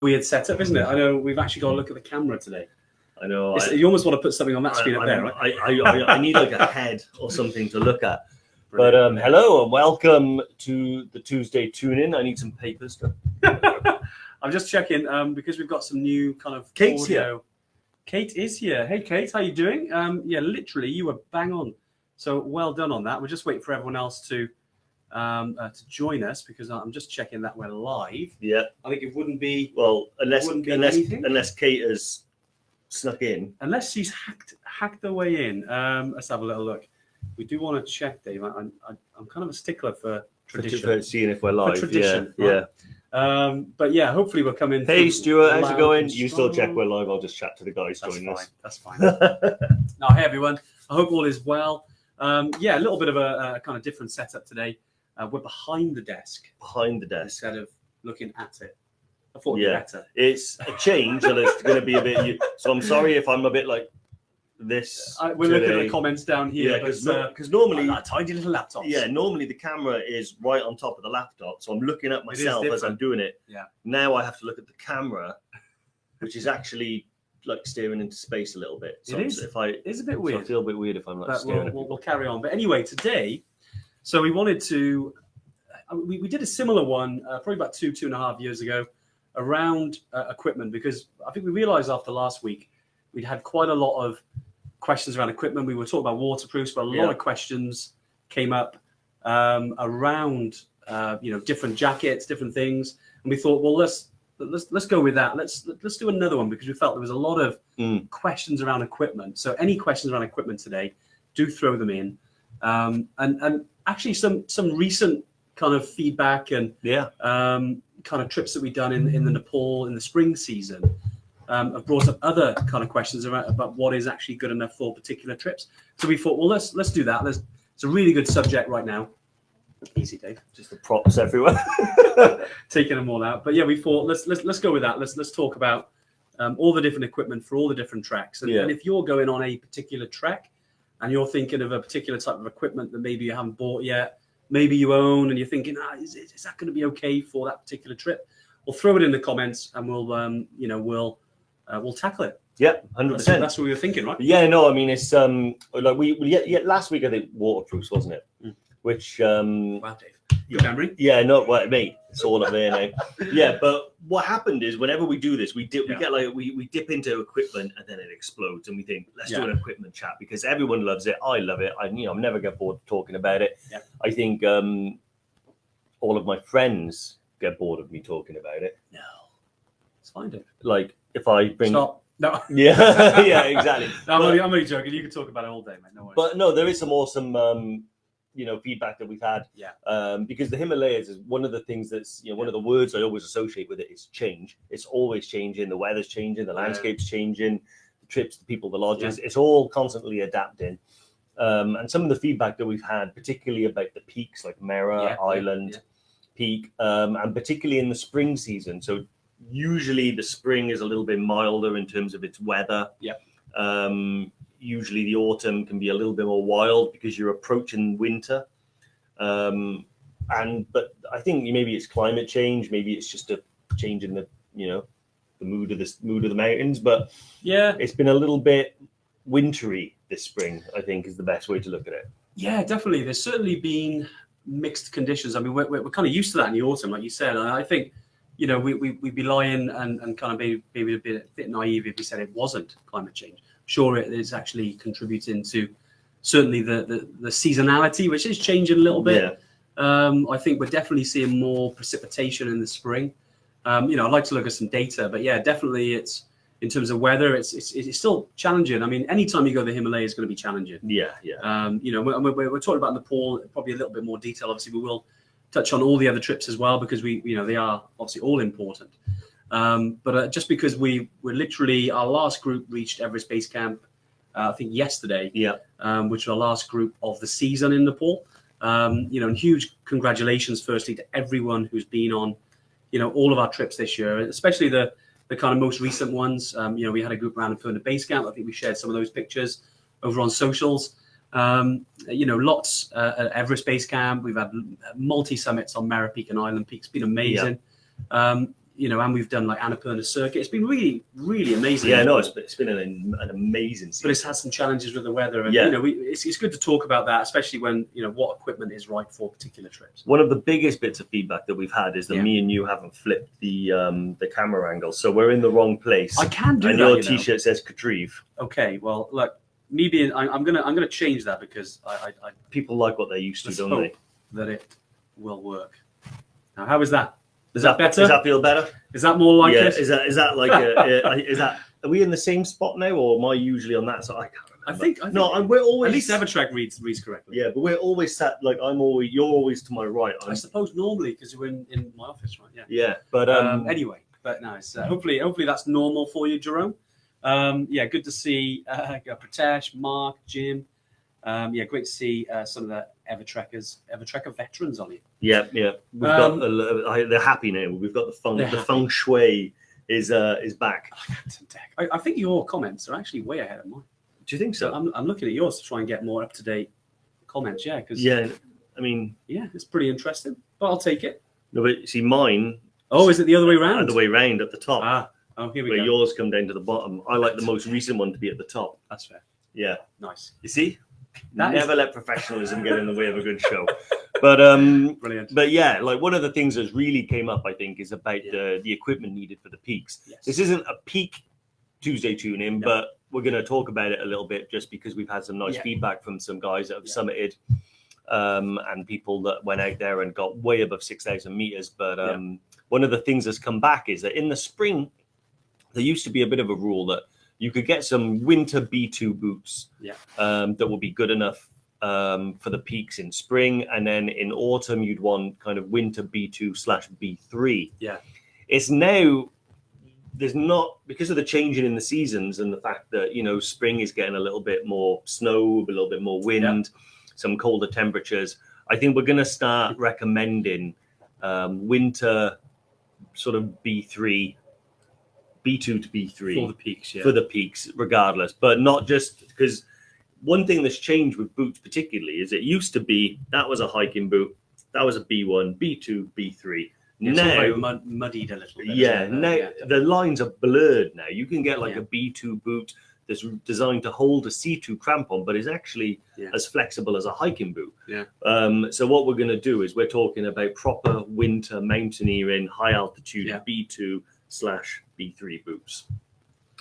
weird setup, isn't it? I know we've actually got to look at the camera today. I know. You almost want to put something on that screen up there, right? I need like a head or something to look at. But hello and welcome to the Tuesday tune-in. I need some papers. I'm just checking because we've got some new kind of Kate's audio. here. Kate is here. Hey, Kate, how you doing? Yeah, literally, you were bang on. So well done on that. We're just waiting for everyone else to join us because I'm just checking that we're live. Yeah. I think it wouldn't be unless Kate has snuck in. Unless she's hacked her way in. Let's have a little look. We do want to check, Dave. I'm kind of a stickler for tradition. For seeing if we're live. For tradition, yeah. Right? Yeah. But yeah, hopefully we'll come in. Hey, Stuart, how's it going? You still check we're live. I'll just chat to the guys joining us. That's fine. Now, hey everyone. I hope all is well. Yeah, a little bit of a kind of different setup today. We're behind the desk. Behind the desk. Instead of looking at it. I thought it'd be better. It's a change and it's going to be a bit... So I'm sorry if I'm a bit like this. We're looking at the comments down here. Yeah, because normally... tiny little laptops. Yeah, normally the camera is right on top of the laptop. So I'm looking at myself as I'm doing it. Yeah. Now I have to look at the camera, which is actually like staring into space a little bit. So it's a bit weird. So I feel a bit weird if I'm like staring. We'll carry on. But anyway, today, so we wanted to... We did a similar one probably about two and a half years ago around equipment, because I think we realized after last week we'd had quite a lot of questions around equipment. We were talking about waterproofs, but a lot of questions came up around different jackets, different things, and we thought, well, let's go with that. Let's do another one, because we felt there was a lot of questions around equipment. So any questions around equipment today, do throw them in, and actually some recent kind of feedback and kind of trips that we've done in the Nepal in the spring season have brought up other kind of questions about what is actually good enough for particular trips. So we thought, well, let's do that. It's a really good subject right now. Easy, Dave. Just the props everywhere, taking them all out. But yeah, we thought let's go with that. Let's talk about all the different equipment for all the different treks. And if you're going on a particular trek and you're thinking of a particular type of equipment that maybe you haven't bought yet, maybe you own, and you're thinking, is that going to be okay for that particular trip? Well, throw it in the comments, and we'll tackle it. Yeah, 100%. That's what we were thinking, right? Yeah, no, I mean it's like we last week I think waterproofs, wasn't it? Which wow, Dave, your memory? Yeah, no, well, mate, it's all up there now. Yeah, but what happened is whenever we do this, we dip into equipment and then it explodes, and we think let's do an equipment chat because everyone loves it. I love it. I'm never get bored talking about it. Yeah. I think all of my friends get bored of me talking about it. No, it's fine, Dave. Like if I bring stop. No. Yeah, yeah, exactly. No, I'm only joking. You can talk about it all day, mate. No worries. But no, there is some awesome feedback that we've had. Because the Himalayas is one of the things that's one of the words I always associate with it is change. It's always changing. The weather's changing. The landscape's changing. The trips, the people, the lodges. It's all constantly adapting. And some of the feedback that we've had, particularly about the peaks like Mera Island Peak, and particularly in the spring season. So usually the spring is a little bit milder in terms of its weather. Usually the autumn can be a little bit more wild because you're approaching winter. But I think maybe it's climate change, maybe it's just a change in the mood of the mountains. But it's been a little bit wintry this spring, I think, is the best way to look at it. Yeah, definitely. There's certainly been mixed conditions. I mean, we're kind of used to that in the autumn, like you said. And I think we'd be lying and kind of maybe a bit naive if we said it wasn't climate change. Sure, it is actually contributing to certainly the seasonality, which is changing a little bit. I think we're definitely seeing more precipitation in the spring. I'd like to look at some data, but definitely it's in terms of weather, it's still challenging. I mean, anytime you go to the Himalayas is going to be challenging. We're talking about Nepal, probably a little bit more detail. Obviously, we will touch on all the other trips as well because they are obviously all important. But just because we're literally, our last group reached Everest Base Camp, I think yesterday, which was our last group of the season in Nepal. And huge congratulations, firstly, to everyone who's been on, all of our trips this year, especially the kind of most recent ones. We had a group around in the base camp. I think we shared some of those pictures over on socials. Lots at Everest Base Camp. We've had multi-summits on Mera Peak and Island Peak. It's been amazing. and we've done like Annapurna circuit. It's been really, really amazing. Yeah, no, it's been an amazing season. But it's had some challenges with the weather, and yeah. It's good to talk about that, especially when what equipment is right for particular trips. One of the biggest bits of feedback that we've had is that me and you haven't flipped the camera angle, so we're in the wrong place. I can do and that. Your T-shirt says Katrieve. Okay, well, look, me being, I'm gonna change that because I people like what they're used to, don't they? That it will work. Now, how is that? Is that better? Does that feel better? Is that more like it? Is that like is that? Are we in the same spot now, or am I usually on that side? I can't remember. I think no. We're always at least Evertrack reads correctly. Yeah, but we're always sat like you're always to my right. I suppose normally because you're in my office, right? Yeah. Yeah, but anyway, but no, it's hopefully that's normal for you, Jerome. Good to see Pratesh, Mark, Jim. Great to see some of the Evertracker veterans on here. Yeah. We've got they're happy now. We've got the feng shui is back. I think your comments are actually way ahead of mine. Do you think so? I'm looking at yours to try and get more up to date comments. Yeah, because I mean, it's pretty interesting. But I'll take it. No, but see mine. Oh, is it the other way around? The way round at the top. Here we go. Where yours come down to the bottom. I like the most recent one to be at the top. That's fair. Yeah. Nice. You see? Never let professionalism get in the way of a good show. But brilliant. But yeah, like one of the things that really came up, I think, is about the equipment needed for the peaks. Yes. This isn't a peak Tuesday tune-in, but we're going to talk about it a little bit just because we've had some nice feedback from some guys that have summited and people that went out there and got way above 6,000 meters. But one of the things that's come back is that in the spring, there used to be a bit of a rule that you could get some winter B2 boots that will be good enough for the peaks in spring. And then in autumn, you'd want kind of winter B2/B3. Yeah. It's now, there's not, because of the changing in the seasons and the fact that, spring is getting a little bit more snow, a little bit more wind, some colder temperatures. I think we're going to start recommending winter sort of B2 to B3 for the peaks, regardless. But not just because one thing that's changed with boots, particularly, is it used to be that was a hiking boot, that was a B1, B2, B3. Now muddied a little bit. The lines are blurred now. You can get like a B2 boot that's designed to hold a C2 crampon, but is actually as flexible as a hiking boot. So what we're going to do is we're talking about proper winter mountaineering, high altitude B2/B3 boots.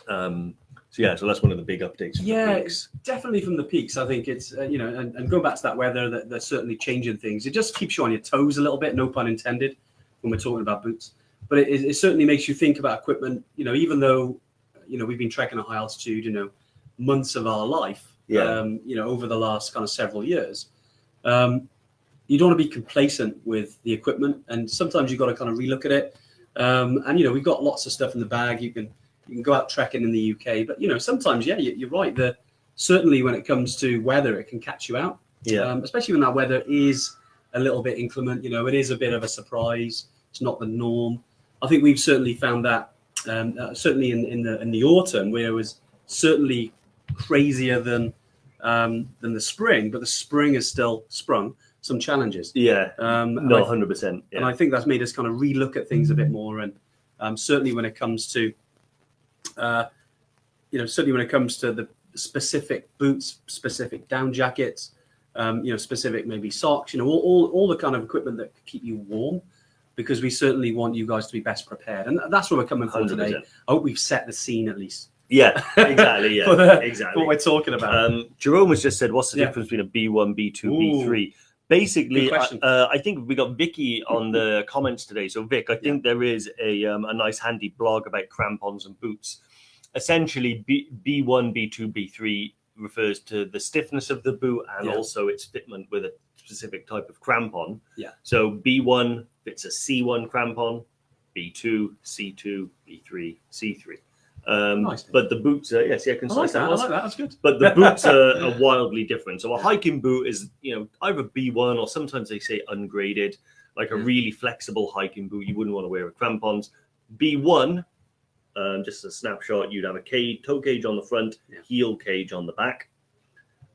So that's one of the big updates. It's definitely from the peaks. I think it's and go back to that weather, that they're certainly changing things. It just keeps you on your toes a little bit, no pun intended, when we're talking about boots. But it certainly makes you think about equipment. Even though we've been trekking at high altitude, months of our life. Over the last kind of several years. You don't want to be complacent with the equipment, and sometimes you've got to kind of relook at it. We've got lots of stuff in the bag. You can go out trekking in the UK, but sometimes you're right. Certainly when it comes to weather, it can catch you out. Especially when that weather is a little bit inclement. It is a bit of a surprise. It's not the norm. I think we've certainly found that certainly in the autumn, where it was certainly crazier than the spring, but the spring has still sprung some challenges. 100%. And I think that's made us kind of relook at things a bit more. And certainly when it comes to, the specific boots, specific down jackets, specific maybe socks, all the kind of equipment that keep you warm, because we certainly want you guys to be best prepared. And that's what we're coming for 100%. Today. I hope we've set the scene at least. Yeah, exactly. Exactly. What we're talking about. Jerome has just said, what's the difference between a B1, B2, B3? Basically, I think we got Vicky on the comments today. So Vic, I think there is a nice handy blog about crampons and boots. Essentially, B1, B2, B3 refers to the stiffness of the boot and also its fitment with a specific type of crampon. So B1 fits a C1 crampon, B2, C2, B3, C3. Nice. But the boots are concise. I like that. That's good. But the boots are wildly different. So a hiking boot is either B1 or sometimes they say ungraded, like a really flexible hiking boot. You wouldn't want to wear with crampons. B1, just a snapshot, you'd have a toe cage on the front, heel cage on the back.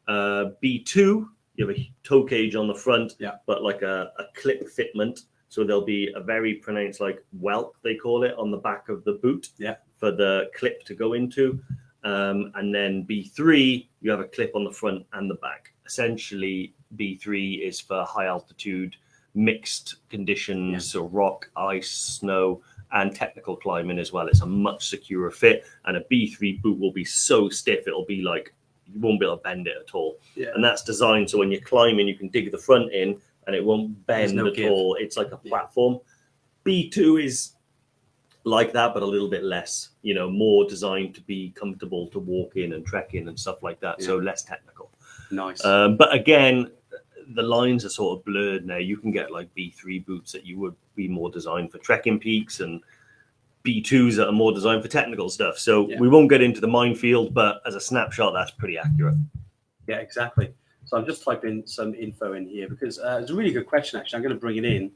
B2, you have a toe cage on the front, but like a clip fitment. So there'll be a very pronounced like welt, they call it, on the back of the boot for the clip to go into. And then B3, you have a clip on the front and the back. Essentially, B3 is for high altitude, mixed conditions, so rock, ice, snow, and technical climbing as well. It's a much securer fit, and a B3 boot will be so stiff, it'll be like, you won't be able to bend it at all. And that's designed so when you're climbing, you can dig the front in and it won't bend at all. It's like a platform. B2 is like that, but a little bit less, you know, more designed to be comfortable to walk in and trek in and stuff like that. So less technical. Nice. But again, the lines are sort of blurred now. You can get like B3 boots that you would be more designed for trekking peaks, and B2s that are more designed for technical stuff. So we won't get into the minefield, but as a snapshot, that's pretty accurate. Yeah, exactly. So I'm just typing some info in here because it's a really good question, actually. I'm going to bring it in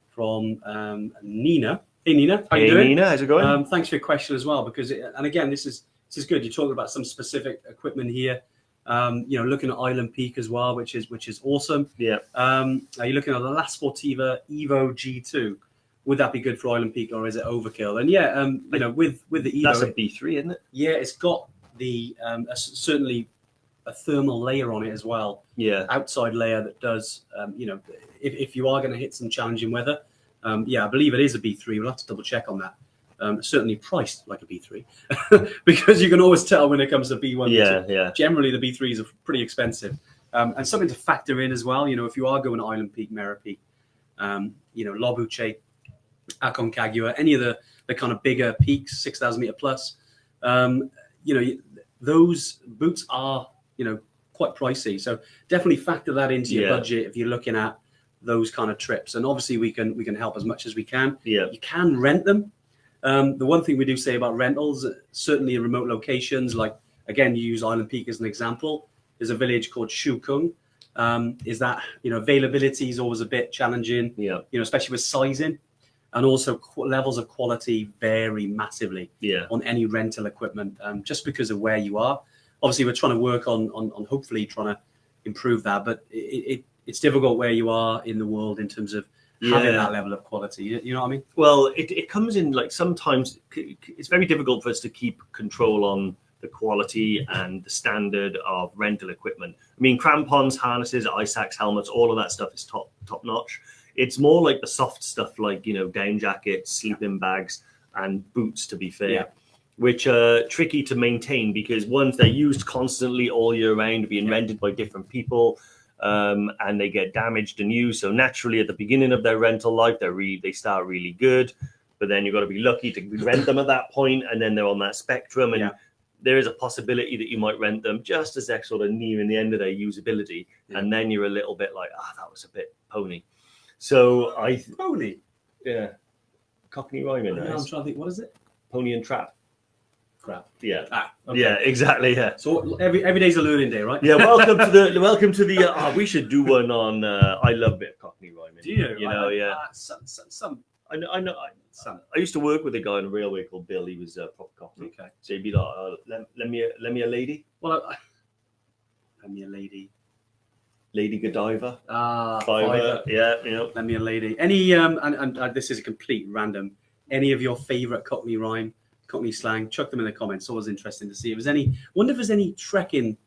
from Nina. Hey, Nina. How you doing? Nina, how's it going? Thanks for your question as well, because, and again, this is good. You're talking about some specific equipment here. You know, looking at Island Peak as well, which is awesome. Yeah. Are you looking at the La Sportiva Evo G2? Would that be good for Island Peak, or is it overkill? And you know, with the Evo, that's a B3, isn't it? Yeah, it's got the certainly a thermal layer on it as well. Yeah. Outside layer that does, you know, if you are going to hit some challenging weather, I believe it is a B3. We'll have to double check on that. Certainly priced like a B3 because you can always tell when it comes to B1. Yeah. Generally, the B3s are pretty expensive. And something to factor in as well, you know, if you are going to Island Peak, Mera Peak, you know, Lobuche, Aconcagua, any of the kind of bigger peaks, 6,000 meter plus, you know, those boots are, you know, quite pricey. So definitely factor that into your budget if you're looking at those kind of trips. And obviously we can help as much as we can. Yeah. You can rent them. The one thing we do say about rentals, certainly in remote locations, like, again, you use Island Peak as an example. There's a village called Shukung. Is that, you know, availability is always a bit challenging, you know, especially with sizing. And also levels of quality vary massively on any rental equipment, just because of where you are. Obviously, we're trying to work on hopefully trying to improve that, but it's difficult where you are in the world in terms of having that level of quality. You know what I mean? Well, it comes in like sometimes it's very difficult for us to keep control on the quality and the standard of rental equipment. I mean, crampons, harnesses, ice axe, helmets, all of that stuff is top notch. It's more like the soft stuff, like, you know, down jackets, sleeping bags, and boots, to be fair, which are tricky to maintain because once they're used constantly all year round, being rented by different people, and they get damaged and used. So naturally, at the beginning of their rental life, they start really good, but then you've got to be lucky to rent them at that point, and then they're on that spectrum, and there is a possibility that you might rent them just as they're sort of nearing the end of their usability, and then you're a little bit like, that was a bit pony. So Pony. Yeah. Cockney rhyming. I'm trying to think. What is it? Pony and trap. Crap. Yeah. Okay. Yeah. Exactly. Yeah. So every day's a learning day, right? Yeah. Welcome to the. We should do one on. I love a bit of Cockney rhyming. Do you? You know, Some. I know. I used to work with a guy on a railway called Bill. He was proper Cockney. Okay. So he'd be like, "Let me a lady." Well, let me a lady. Lady Godiva. Fiver. Yeah, you know. Let me a lady. Any and this is a complete random. Any of your favourite Cockney rhyme, Cockney slang? Chuck them in the comments. Always interesting to see. If there's any. Wonder if there's any trekking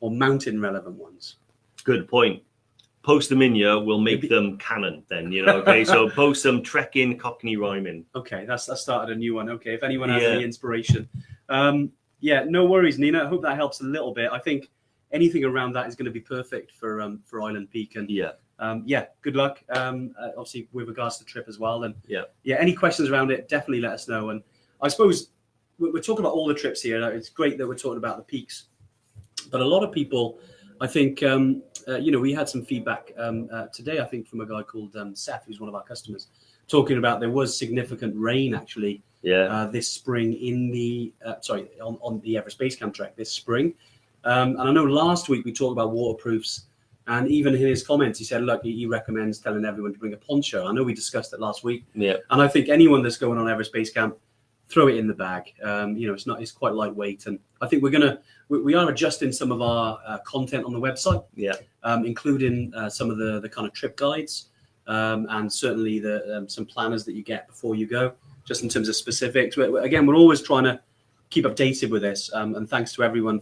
or mountain relevant ones. Good point. Post them in here. We'll make them canon then. You know. Okay. So post some trekking Cockney rhyming. Okay, that started a new one. Okay, if anyone has any inspiration, no worries, Nina. I hope that helps a little bit. I think anything around that is going to be perfect for Island Peak, and good luck. Obviously, with regards to the trip as well, and any questions around it, definitely let us know. And I suppose we're talking about all the trips here. It's great that we're talking about the peaks, but a lot of people, I think, we had some feedback today. I think from a guy called Seth, who's one of our customers, talking about there was significant rain actually this spring in the on the Everest Base Camp trek this spring. And I know last week we talked about waterproofs, and even in his comments, he said, look, he recommends telling everyone to bring a poncho. I know we discussed it last week. Yeah. And I think anyone that's going on Everest Base Camp, throw it in the bag. It's quite lightweight. And I think we are adjusting some of our content on the website, including some of the kind of trip guides. and certainly the some planners that you get before you go, just in terms of specifics. Again, we're always trying to keep updated with this, and thanks to everyone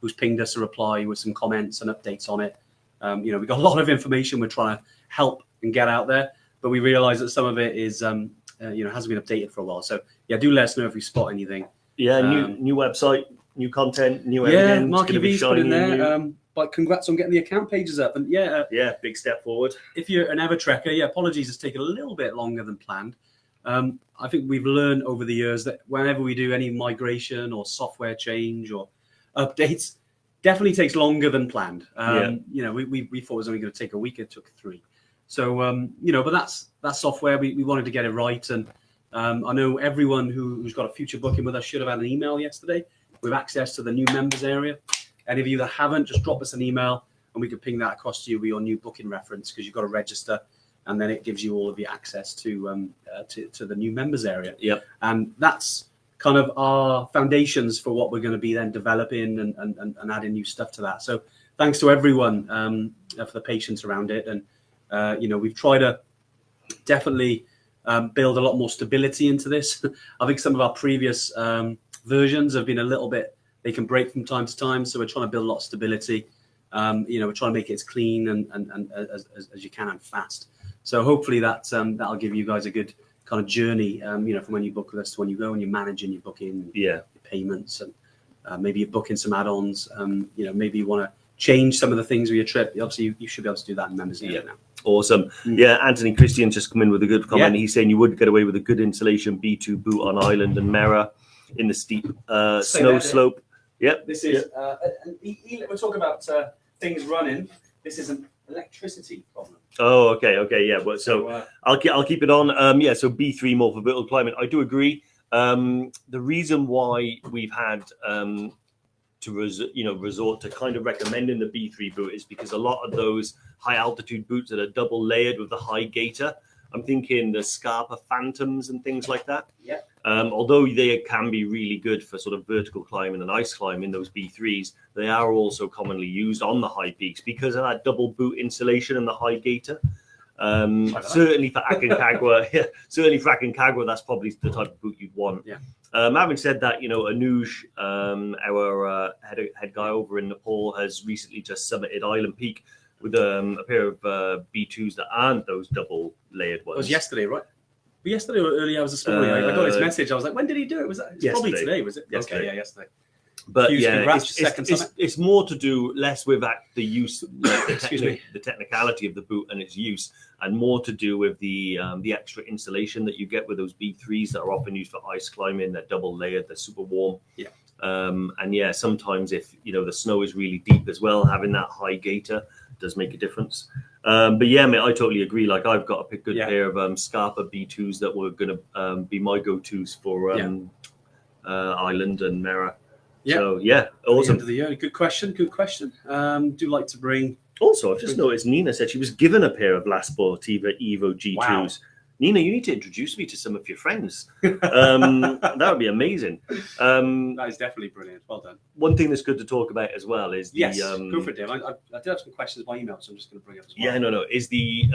who's pinged us a reply with some comments and updates on it. We've got a lot of information we're trying to help and get out there, but we realise that some of it is hasn't been updated for a while. So yeah, do let us know if you spot anything. Yeah, new website, new content, new everything. Yeah, Marky V's put in there. But congrats on getting the account pages up. And big step forward. If you're an Ever Trekker, apologies, it's taken a little bit longer than planned. I think we've learned over the years that whenever we do any migration or software change or updates, definitely takes longer than planned. We thought it was only going to take a week. It took 3. So, but that's software. We wanted to get it right. And I know everyone who's got a future booking with us should have had an email yesterday with access to the new members area. Any of you that haven't, just drop us an email and we can ping that across to you with your new booking reference, because you've got to register, and then it gives you all of your access to the new members area. Yep. And that's kind of our foundations for what we're going to be then developing and adding new stuff to that. So thanks to everyone for the patience around it. And, we've tried to definitely build a lot more stability into this. I think some of our previous versions have been a little bit, they can break from time to time. So we're trying to build a lot of stability. We're trying to make it as clean and as you can and fast. So hopefully that'll give you guys a good kind of journey, from when you book with us to when you go and you're managing your booking, your payments, and maybe you're booking some add-ons. Maybe you want to change some of the things with your trip. Obviously, you should be able to do that in members area now. Awesome. Yeah, Anthony Christian just come in with a good comment. He's saying you would get away with a good insulation B2 boot on island and Mera in the steep snow slope. Yep. This is, we're talking about things running. This is an electricity problem. Oh, okay, yeah. Well, so I'll keep it on. So B3 more for vertical climbing. I do agree. The reason why we've had to resort to kind of recommending the B3 boot is because a lot of those high altitude boots that are double layered with the high gaiter, I'm thinking the Scarpa Phantoms and things like that. Yeah. Although they can be really good for sort of vertical climbing and ice climbing, those B3s, they are also commonly used on the high peaks because of that double boot insulation and the high gaiter. Certainly for Aconcagua, that's probably the type of boot you'd want. Yeah. Having said that, Anuj, our head guy over in Nepal, has recently just summited Island Peak with a pair of B2s that aren't those double layered ones. It was yesterday, right? Yesterday or early hours this morning. I got his message. I was like, when did he do it? Was that probably today? Was it? Yesterday. Okay, yeah, yesterday. But it's more to do less with the use, the technicality of the boot and its use, and more to do with the extra insulation that you get with those B3s that are often used for ice climbing. They're double layered. They're super warm. Yeah. Sometimes if the snow is really deep as well, having that high gaiter does make a difference. But yeah, mate, I totally agree. Like I've got a good pair of Scarpa B2s that were going to be my go-tos for Island and Mera. Yeah. So yeah, awesome. End of the year. Good question. Do like to bring. Also, I've just noticed Nina said she was given a pair of La Sportiva Evo G2s. Wow. Nina, you need to introduce me to some of your friends. That would be amazing. That is definitely brilliant. Well done. One thing that's good to talk about as well is go for it, Dave. I did have some questions by email, so I'm just going to bring it up as well. Yeah, no, is the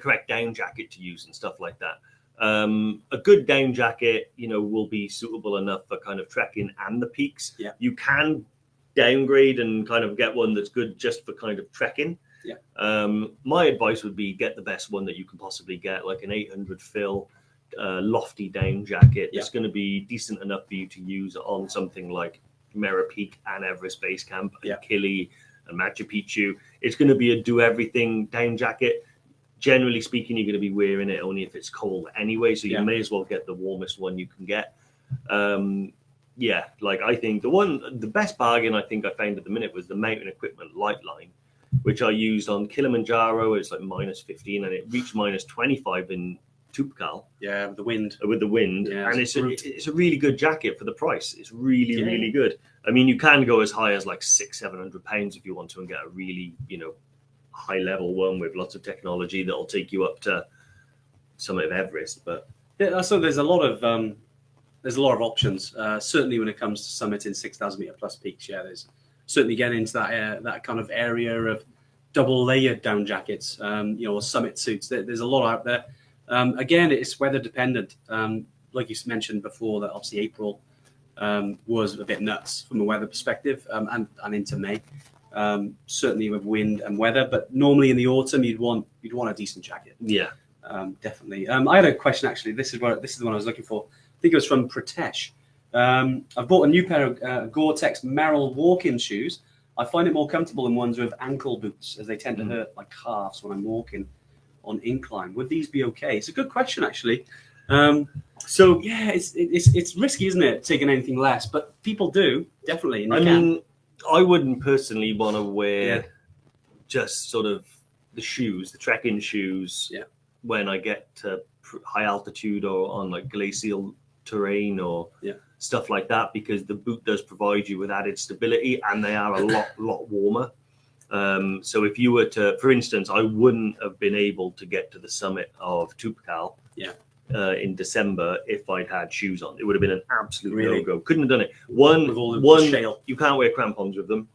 correct down jacket to use and stuff like that. A good down jacket, will be suitable enough for kind of trekking and the peaks. Yeah. You can downgrade and kind of get one that's good just for kind of trekking. Yeah. My advice would be get the best one that you can possibly get, like an 800 fill lofty down jacket. That's going to be decent enough for you to use on something like Mera Peak and Everest Base Camp and Kili and Machu Picchu. It's going to be a do everything down jacket. Generally speaking, you're going to be wearing it only if it's cold anyway, so you may as well get the warmest one you can get. I think the best bargain I think I found at the minute was the mountain equipment light line, which I used on Kilimanjaro. It's like -15, and it reached -25 in Tupkal. Yeah, with the wind. And it's a really good jacket for the price. It's really good. I mean, you can go as high as like £600-700 if you want to and get a really high level one with lots of technology that'll take you up to summit of Everest. But so there's a lot of options. Certainly when it comes to summiting 6,000 meter plus peaks. There's certainly getting into that kind of area of double layered down jackets, or summit suits. There's a lot out there. Again, it's weather dependent. Like you mentioned before, that obviously April was a bit nuts from a weather perspective, and into May. Certainly with wind and weather, but normally in the autumn you'd want a decent jacket. Yeah, definitely. I had a question actually. This is the one I was looking for. I think it was from Pratesh. I've bought a new pair of Gore-Tex Merrell walk-in shoes. I find it more comfortable than ones with ankle boots, as they tend to hurt my calves when I'm walking on incline. Would these be okay? It's a good question actually. So yeah, it's risky, isn't it, taking anything less? But people do, definitely. And I mean, I wouldn't personally want to wear just sort of the shoes, the trekking shoes, when I get to high altitude or on like glacial terrain or stuff like that, because the boot does provide you with added stability, and they are a lot warmer. So if you were to, for instance, I wouldn't have been able to get to the summit of Tupakal in December if I'd had shoes on. It would have been an absolute no-go. Couldn't have done it. One, you can't wear crampons with them.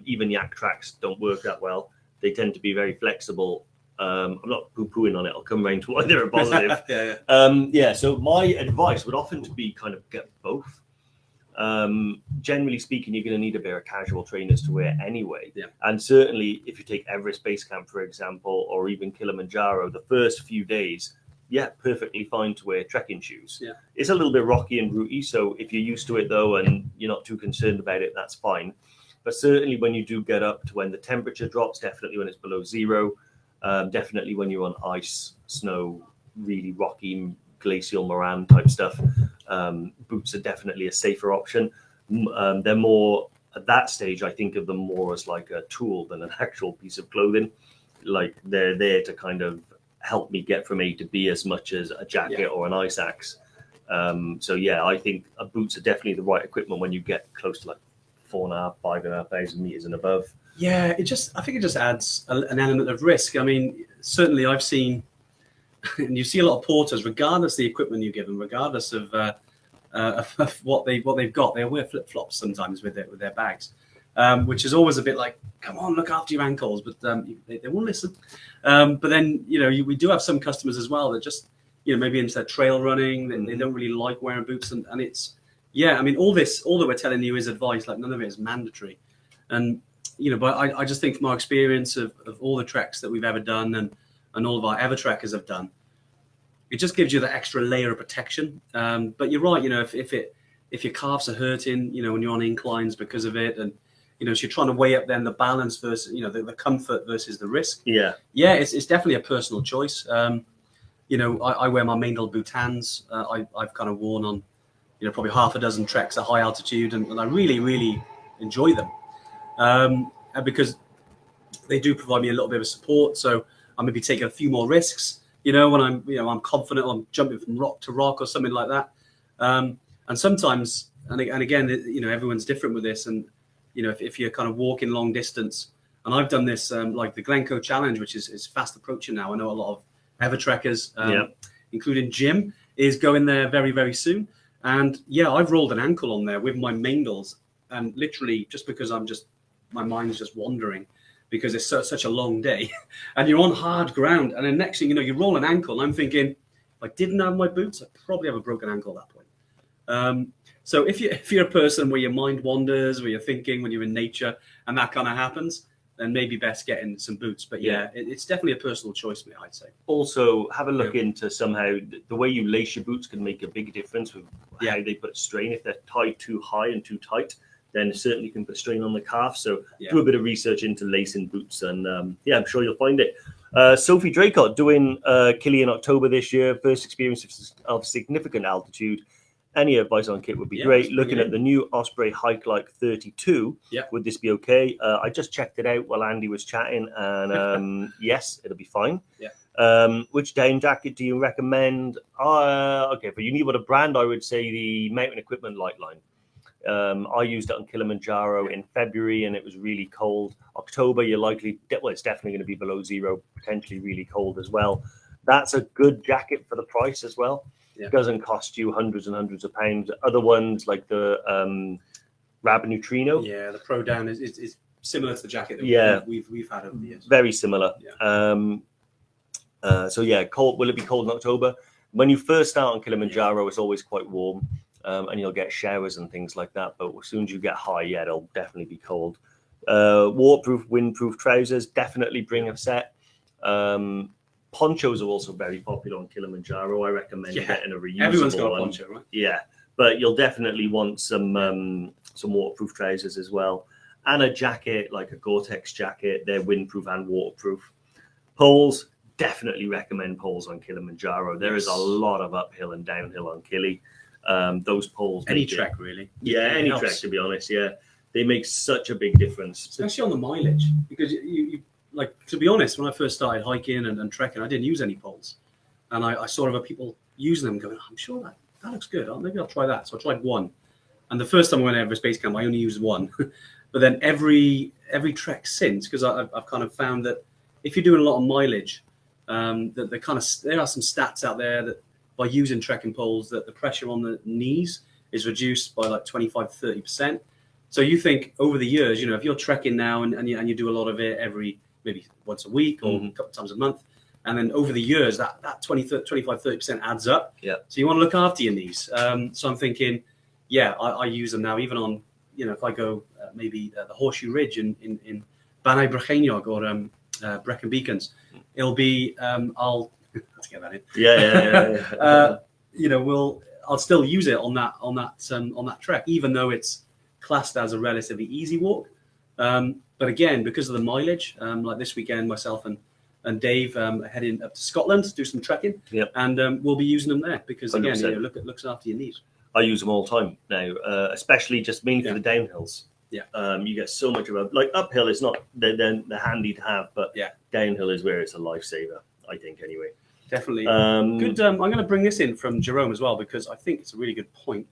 Even Yak tracks don't work that well. They tend to be very flexible. I'm not poo-pooing on it. I'll come around to why they're a positive. So my advice would often to be kind of get both. Generally speaking, you're going to need a pair of casual trainers to wear anyway. And certainly if you take Everest Base Camp, for example, or even Kilimanjaro, the first few days, perfectly fine to wear trekking shoes. It's a little bit rocky and rooty, so if you're used to it though and you're not too concerned about it, that's fine. But certainly when you do get up to when the temperature drops, definitely when it's below zero, definitely when you're on ice, snow, really rocky, glacial moraine type stuff, boots are definitely a safer option. They're more, at that stage, I think of them more as like a tool than an actual piece of clothing. Like they're there to kind of help me get from A to B as much as a jacket or an ice axe. I think boots are definitely the right equipment when you get close to like 4,500, 5,500 meters and above. I think it just adds an element of risk. I mean, certainly I've seen, and you see a lot of porters, regardless of the equipment you give them, regardless of what they've got, they'll wear flip flops sometimes with their bags, which is always a bit like, come on, look after your ankles, but they won't listen. But then we do have some customers as well that just maybe into their trail running, they don't really like wearing boots, and it's I mean all that we're telling you is advice, like none of it is mandatory, and but I just think from our experience of all the treks that we've ever done and all of our ever trekkers have done, it just gives you that extra layer of protection. But you're right, if your calves are hurting, when you're on inclines because of it, and so you're trying to weigh up then the balance versus the comfort versus the risk. It's definitely a personal choice. I wear my Meindl Bhutans. I've kind of worn on probably half a dozen treks at high altitude, and I really enjoy them, and because they do provide me a little bit of support, so I may be taking a few more risks when I'm confident I'm jumping from rock to rock or something like that, and sometimes and again everyone's different with this, and if you're kind of walking long distance, and I've done this like the Glencoe Challenge, which is fast approaching now. I know a lot of ever trekkers, including Jim, is going there very, very soon. And I've rolled an ankle on there with my Meindls, and literally just because my mind's just wandering because it's such a long day, and you're on hard ground, and then next thing you roll an ankle, and I'm thinking, if I didn't have my boots, I'd probably have a broken ankle at that point. So if you're a person where your mind wanders, where you're thinking when you're in nature, and that kind of happens, then maybe best getting some boots. But it's definitely a personal choice, mate, I'd say. Also, have a look into somehow the way you lace your boots can make a big difference with how they put strain. If they're tied too high and too tight, then it certainly can put strain on the calf. So do a bit of research into lacing boots, and I'm sure you'll find it. Sophie Draycott doing Kili in October this year, first experience of significant altitude. Any advice on kit would be great. Looking at the new Osprey Hike Like 32, would this be okay? I just checked it out while Andy was chatting, and yes, it'll be fine. Which down jacket do you recommend? Okay, for you need what a brand, I would say the Mountain Equipment Light Line. I used it on Kilimanjaro in February, and it was really cold. October, you're likely, it's definitely going to be below zero, potentially really cold as well. That's a good jacket for the price as well. It doesn't cost you hundreds and hundreds of pounds. Other ones like the Rab Neutrino. The Pro Down is similar to the jacket that we've had over the years. Very similar. Yeah. So yeah, cold. Will it be cold in October? When you first start on Kilimanjaro, it's always quite warm, and you'll get showers and things like that. But as soon as you get high, yeah, it'll definitely be cold. Waterproof, windproof trousers, definitely bring a set. Ponchos are also very popular on Kilimanjaro. I recommend getting a reusable Everyone's got a one. poncho, right? Yeah, but you'll definitely want some waterproof trousers as well, and a jacket like a Gore-Tex jacket. They're windproof and waterproof. Poles, definitely recommend poles on Kilimanjaro. There is a lot of uphill and downhill on Kili. Those poles, any trek really. Yeah, any trek, to be honest. Yeah, they make such a big difference, especially on the mileage, because you like, to be honest, when I first started hiking and trekking, I didn't use any poles, and I saw other people using them, going, I'm sure that looks good. Maybe I'll try that. So I tried one, and the first time I went to Everest Base Camp, I only used one. But then every trek since, because I've kind of found that if you're doing a lot of mileage, that there are some stats out there that by using trekking poles, that the pressure on the knees is reduced by like 25-30%. So you think over the years, if you're trekking now and you do a lot of it every maybe once a week or a couple of times a month, and then over the years that 25-30% adds up. Yeah. So you want to look after your knees. So I'm thinking, I use them now, even on if I go maybe the Horseshoe Ridge in Banau Brycheiniog or Brecon Beacons, it'll be let's get that in. Yeah. I'll still use it on that trek, even though it's classed as a relatively easy walk. But again, because of the mileage, like this weekend, myself and Dave are heading up to Scotland to do some trekking, and we'll be using them there because again, 100%. looks after your knees. I use them all the time now, especially just mainly for the downhills. Yeah. You get so much of a, like uphill is not, they're handy to have, but downhill is where it's a lifesaver, I think, anyway. Definitely. Good. I'm going to bring this in from Jerome as well, because I think it's a really good point.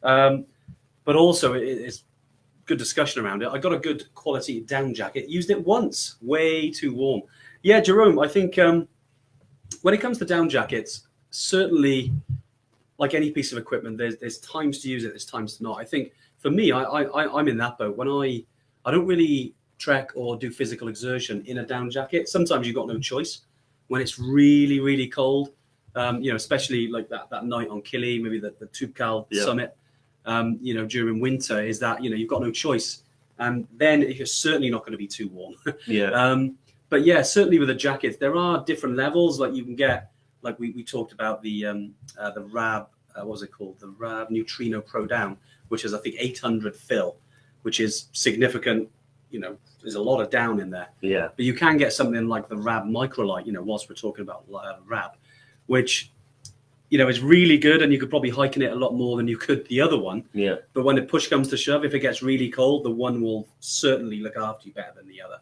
But also it's good discussion around it. I got a good quality down jacket, used it once, way too warm. Yeah, Jerome, I think when it comes to down jackets, certainly like any piece of equipment, there's times to use it, there's times to not. I think for me, I'm in that boat. When I don't really trek or do physical exertion in a down jacket. Sometimes you've got no choice when it's really, really cold, especially like that night on Kili, maybe the Toubkal summit, during winter, is that, you've got no choice. And then you're certainly not going to be too warm. But yeah, certainly with the jackets, there are different levels. Like you can get, like we talked about the RAB, what was it called? The RAB Neutrino Pro Down, which is, I think, 800 fill, which is significant. There's a lot of down in there. Yeah. But you can get something like the RAB Microlight, whilst we're talking about RAB, which, is really good, and you could probably hike in it a lot more than you could the other one. Yeah. But when the push comes to shove, if it gets really cold, the one will certainly look after you better than the other.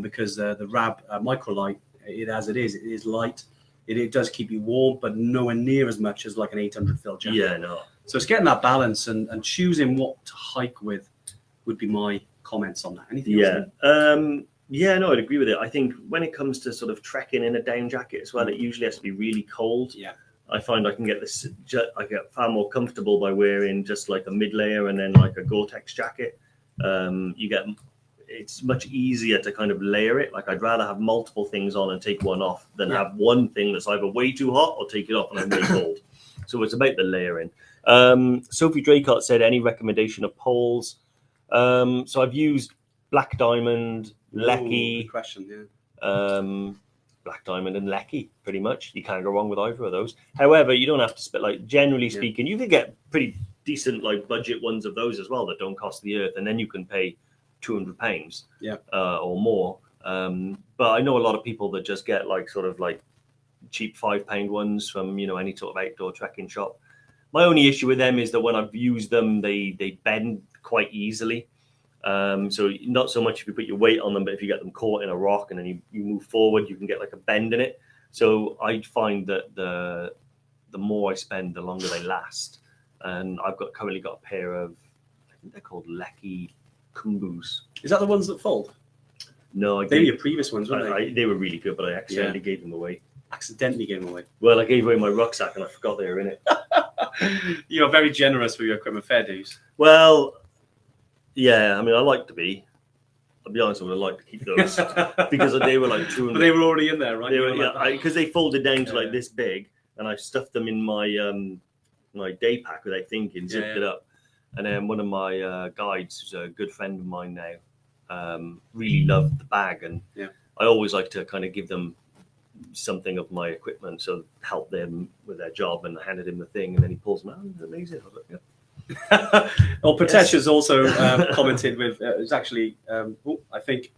Because the RAB Microlight, it is light. It does keep you warm, but nowhere near as much as like an 800 fill jacket. Yeah, no. So it's getting that balance and choosing what to hike with would be my comments on that. Anything else? No, I'd agree with it. I think when it comes to sort of trekking in a down jacket as well, it usually has to be really cold. Yeah. I find I get far more comfortable by wearing just like a mid layer and then like a Gore-Tex jacket. It's much easier to kind of layer it. Like I'd rather have multiple things on and take one off than have one thing that's either way too hot or take it off and I'm really cold. So it's about the layering. Sophie Draycott said, any recommendation of poles? So I've used Black Diamond, Lecky. Good question, Black Diamond and Lecky, pretty much. You can't go wrong with either of those. However, you don't have to spend, like, generally speaking, you can get pretty decent, like, budget ones of those as well that don't cost the earth, and then you can pay £200 or more. But I know a lot of people that just get, like, sort of, like, cheap £5 ones from, any sort of outdoor trekking shop. My only issue with them is that when I've used them, they bend quite easily. So not so much if you put your weight on them, but if you get them caught in a rock and then you move forward, you can get like a bend in it. So I find that the more I spend, the longer they last. And I've currently got a pair of, I think they're called Lecky Kumbus. Is that the ones that fold? No, they were your previous ones, weren't they? They were really good, but I accidentally gave them away. Accidentally gave them away? Well, I gave away my rucksack and I forgot they were in it. You're very generous with your equipment, fair dues. Well, yeah, I mean, I like to be. I'll be honest, I would have liked to keep those because they were like 200. But they were already in there, right? They were, because they folded down to like this big, and I stuffed them in my my day pack without thinking, zipped it up, and then one of my guides, who's a good friend of mine now, really loved the bag, and I always like to kind of give them something of my equipment, so help them with their job, and I handed him the thing, and then he pulls them out. It's amazing. I was like, yeah. Well, Pritesh has also commented with it's actually I think,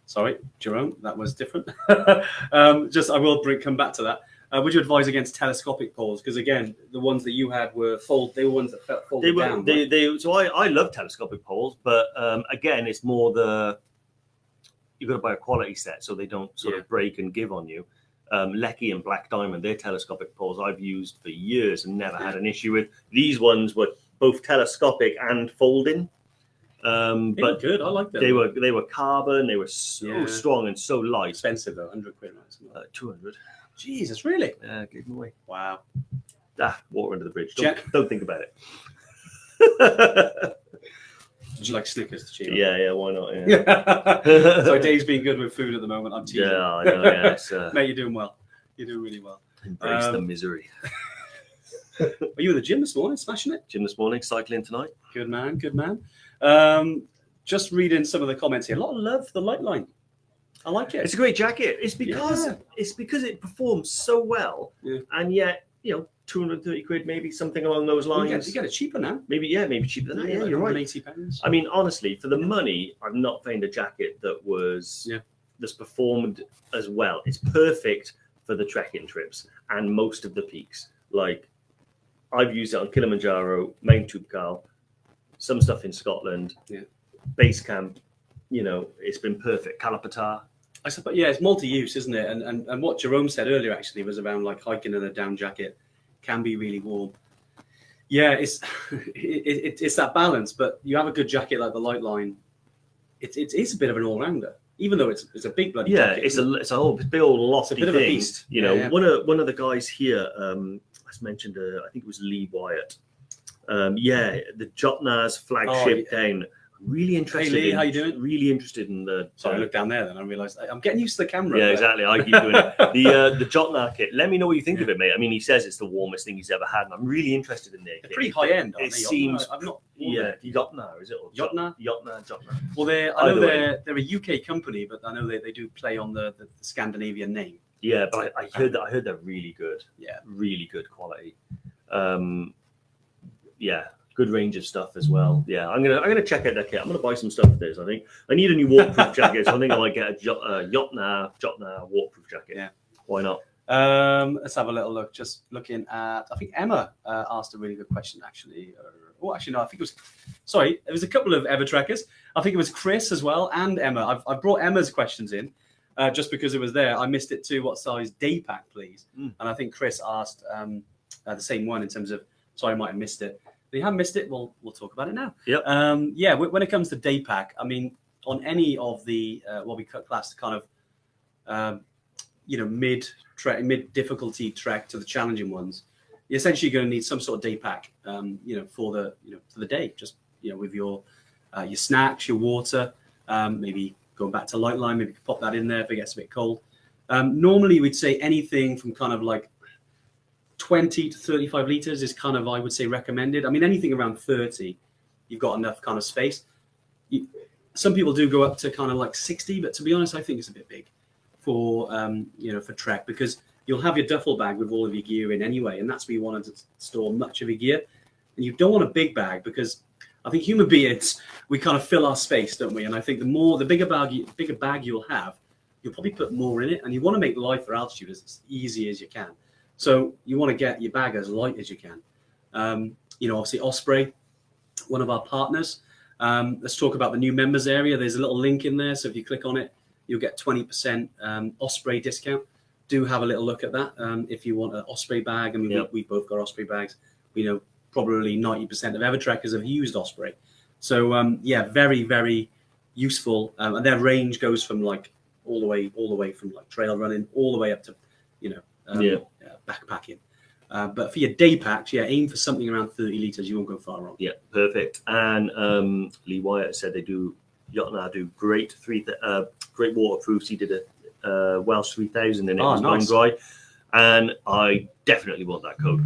sorry, Jerome, that was different. Just I will come back to that. Would you advise against telescopic poles? Because again, the ones that you had were they were ones that folded down. So I love telescopic poles, but again, it's more you've got to buy a quality set so they don't sort of break and give on you. Lecky and Black Diamond, they're telescopic poles I've used for years and never had an issue with. These ones were both telescopic and folding. But good, I like them. They were carbon, they were so strong and so light. Expensive though, 100 quid, right? 200. Jesus, really? Yeah, gave them away. Wow. Water under the bridge. Don't think about it. Would you like Snickers to cheer? Yeah, why not? Yeah. So Dave's been good with food at the moment. I'm teasing. Yeah, I know. Yeah, mate, you're doing well. You're doing really well. Embrace the misery. Were you in the gym this morning, smashing it? Gym this morning, cycling tonight. Good man, good man. Just reading some of the comments here. A lot of love for the light line. I like it. It's a great jacket. It's because it performs so well, and yet 230 quid, maybe something along those lines. You get it cheaper now. Maybe cheaper than that. Yeah, you're right. £80. I mean, honestly, for the money, I've not found a jacket that's performed as well. It's perfect for the trekking trips and most of the peaks. Like I've used it on Kilimanjaro, Mount Toubkal, some stuff in Scotland, base camp. It's been perfect. Kalapatar. I suppose, it's multi-use, isn't it? And what Jerome said earlier actually was around like hiking in a down jacket can be really warm. Yeah, it's that balance. But you have a good jacket like the Light Line, it's a bit of an all-rounder, even though it's a big bloody jacket. It's a whole big old lofty thing. Of a beast. One of the guys here, as mentioned, I think it was Lee Wyatt. The Jotnar's flagship down. Really interested. Hey Lee, how you doing? Really interested in the. Sorry, I looked down there, then I realised I'm getting used to the camera. Yeah, exactly. I keep doing it. The Jotnar kit. Let me know what you think of it, mate. I mean, he says it's the warmest thing he's ever had, and I'm really interested in it. They're pretty high end. It seems. I've not. Jotnar, is it? Or Jotnar. Jotnar. Well, I know they're a UK company, but I know they do play on the Scandinavian name. Yeah, but I heard they're really good. Yeah, really good quality. Good range of stuff as well. Yeah, I'm gonna check out that kit. I'm gonna buy some stuff for this. I think I need a new waterproof jacket, so I think I might get a Jotnar waterproof jacket. Yeah, why not? Let's have a little look. Just looking at, I think Emma asked a really good question actually. No, I think it was. Sorry, it was a couple of Ever Trekkers. I think it was Chris as well and Emma. I've brought Emma's questions in just because it was there. I missed it too. What size day pack, please? And I think Chris asked the same one in terms of. Sorry, I might have missed it. If you haven't missed it, we'll talk about it now. Yep. When it comes to day pack, I mean, on any of the what we class kind of mid difficulty trek to the challenging ones, you're essentially going to need some sort of day pack, for the day. Just with your snacks, your water, maybe going back to Light Line, maybe you could pop that in there if it gets a bit cold. Normally, we'd say anything from kind of like 20 to 35 litres is kind of, I would say, recommended. I mean, anything around 30, you've got enough kind of space. Some people do go up to kind of like 60, but to be honest, I think it's a bit big for, for trek, because you'll have your duffel bag with all of your gear in anyway, and that's where you want to store much of your gear. And you don't want a big bag, because I think human beings, we kind of fill our space, don't we? And I think the bigger bag you'll have, you'll probably put more in it, and you want to make life for altitude as easy as you can. So you want to get your bag as light as you can. Obviously Osprey, one of our partners. Let's talk about the new members area. There's a little link in there. So if you click on it, you'll get 20% Osprey discount. Do have a little look at that. If you want an Osprey bag, I mean, we both got Osprey bags. We know probably 90% of Evertrekkers have used Osprey. So very, very useful. And their range goes from like all the way from like trail running all the way up to, backpacking. But for your day packs, aim for something around 30 litres. You won't go far wrong. Yeah, perfect. And Lee Wyatt said they do Yotnadu, great great waterproofs. He did a Welsh 3000 in it. It was nice. bone dry. And I definitely want that code.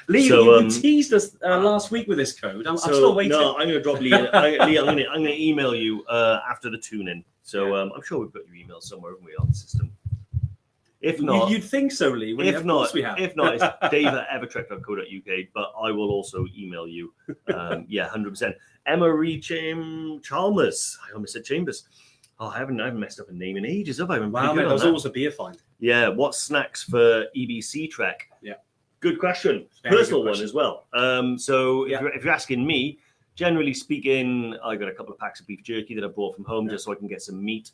Lee, you teased us last week with this code. I'm still waiting. No, I'm going to drop Lee. Lee, I'm going to email you after the tune-in. So I'm sure we've got your email somewhere, haven't we, on the system? If not, you'd think so, Lee. If not, it's dave@evertrek.co.uk. But I will also email you. 100%. Emma Reed Chalmers. I almost said Chambers. Oh, I haven't messed up a name in ages, have I? Wow, mate, that was almost a beer find. Yeah, what snacks for EBC Trek? Yeah, good question. Personal one as well. So if you're asking me, generally speaking, I got a couple of packs of beef jerky that I brought from home just so I can get some meat.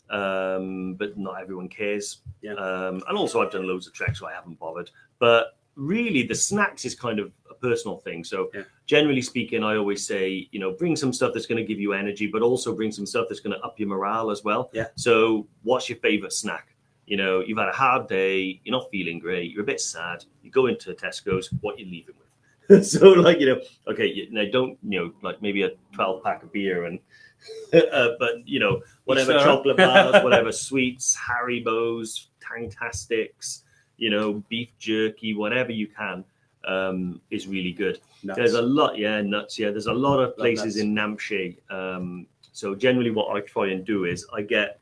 But not everyone cares. Yeah. And also I've done loads of treks, so I haven't bothered. But really, the snacks is kind of a personal thing. So generally speaking, I always say, bring some stuff that's going to give you energy, but also bring some stuff that's going to up your morale as well. Yeah. So what's your favorite snack? You've had a hard day, you're not feeling great, you're a bit sad, you go into Tesco's, what you leaving with? So okay, now don't, like maybe a 12-pack of beer and, but, whatever chocolate bars, whatever sweets, Haribos, Tangtastics, beef jerky, whatever you can, is really good. Nuts. There's a lot, nuts. Yeah, there's a lot of places in Namche. So generally what I try and do is I get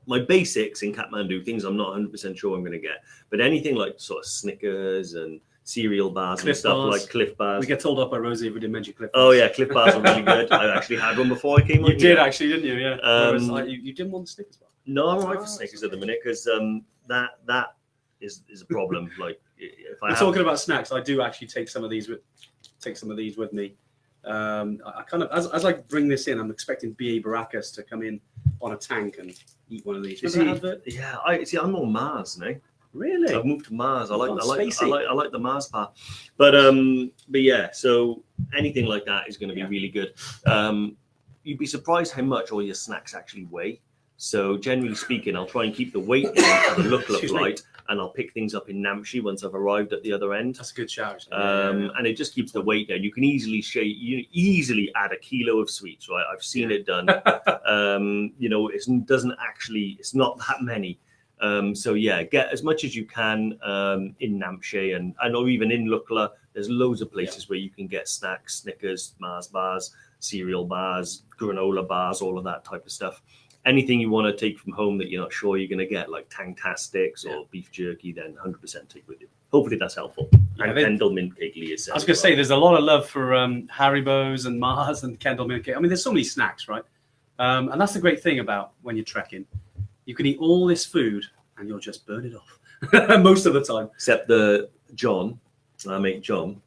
my basics in Kathmandu, things I'm not 100% sure I'm going to get. But anything like sort of Snickers and cereal bars and stuff like Cliff Bars. We get told off by Rosie if we didn't mention Cliff Bars. Oh, yeah, Cliff Bars are really good. I actually had one before I came on. You did actually, didn't you? Yeah. You didn't want the Snickers bar? No, I'm all right for Snickers at the minute because that is a problem. Like, if I talking about snacks, I do actually take some of these with me. I kind of as I bring this in, I'm expecting B.A. Baracus to come in on a tank and eat one of these. Yeah, I'm on Mars now. Really? I've moved to Mars. I like the Mars part. But yeah, so anything like that is going to be really good. You'd be surprised how much all your snacks actually weigh. So generally speaking, I'll try and keep the weight down for the look light, and I'll pick things up in Namche once I've arrived at the other end. That's a good shout. And it just keeps the weight down. You can easily add a kilo of sweets, right? I've seen it done. It's not that many. So yeah, get as much as you can in Namche and or even in Lukla. There's loads of places where you can get snacks, Snickers, Mars bars, cereal bars, granola bars, all of that type of stuff. Anything you want to take from home that you're not sure you're going to get, like Tangtastics or beef jerky, then 100% take with you. Hopefully that's helpful. And Kendall Mint Cake, Lee is. I was going to say, there's a lot of love for Haribos and Mars and Kendall Mint Cake. I mean, there's so many snacks, right? And that's the great thing about when you're trekking. You can eat all this food and you'll just burn it off most of the time. Except our mate John,